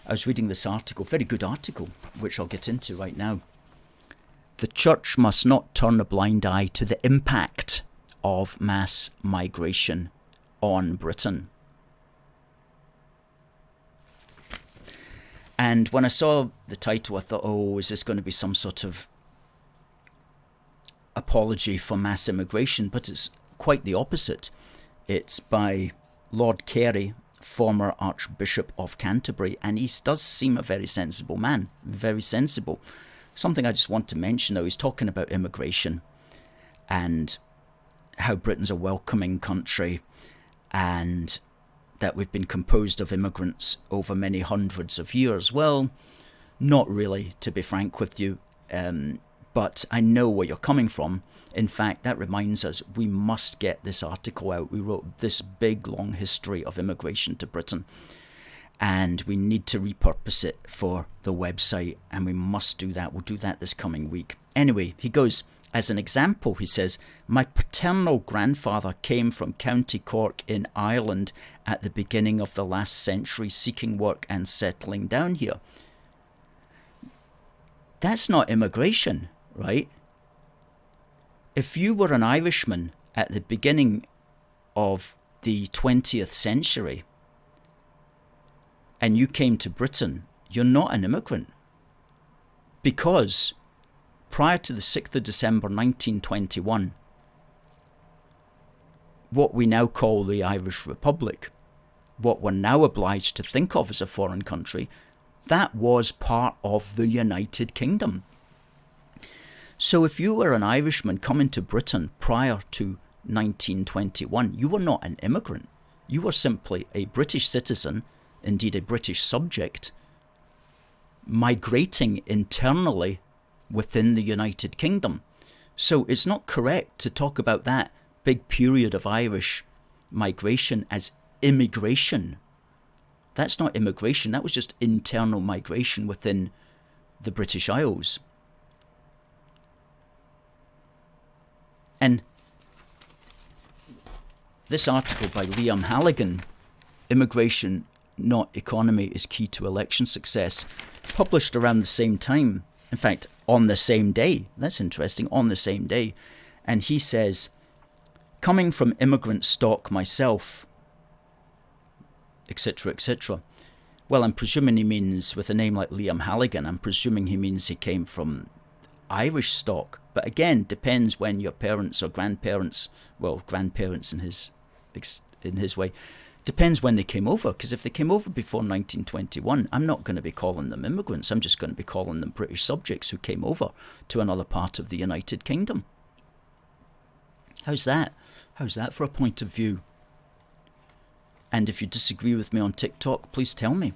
I was reading this article, very good article, which I'll get into right now. The church must not turn a blind eye to the impact of mass migration on Britain. And when I saw the title, I thought, oh, is this going to be some sort of apology for mass immigration? But it's quite the opposite. It's by Lord Carey, former Archbishop of Canterbury, and he does seem a very sensible man, very sensible. Something I just want to mention, though, he's talking about immigration and how Britain's a welcoming country and that we've been composed of immigrants over many hundreds of years. Well, not really, to be frank with you, but I know where you're coming from. In fact, that reminds us we must get this article out. We wrote this big, long history of immigration to Britain, and we need to repurpose it for the website, and we must do that. We'll do that this coming week. Anyway, he goes, as an example, he says, my paternal grandfather came from County Cork in Ireland at the beginning of the last century, seeking work and settling down here. That's not immigration, right? If you were an Irishman at the beginning of the 20th century and you came to Britain, you're not an immigrant. Because prior to the 6th of December 1921, what we now call the Irish Republic, what we're now obliged to think of as a foreign country, that was part of the United Kingdom. So if you were an Irishman coming to Britain prior to 1921, you were not an immigrant. You were simply a British citizen, indeed a British subject, migrating internally within the United Kingdom. So it's not correct to talk about that big period of Irish migration as immigration. That's not immigration, that was just internal migration within the British Isles. And this article by Liam Halligan, Immigration, Not Economy is Key to Election Success, published around the same time. In fact, on the same day. That's interesting, on the same day. And he says, coming from immigrant stock myself, etc., etc. Well, I'm presuming he means, with a name like Liam Halligan, I'm presuming he means he came from Irish stock. But again, depends when your parents or grandparents, well, grandparents in his way, depends when they came over. Because if they came over before 1921, I'm not going to be calling them immigrants. I'm just going to be calling them British subjects who came over to another part of the United Kingdom. How's that? How's that for a point of view? And if you disagree with me on TikTok, please tell me.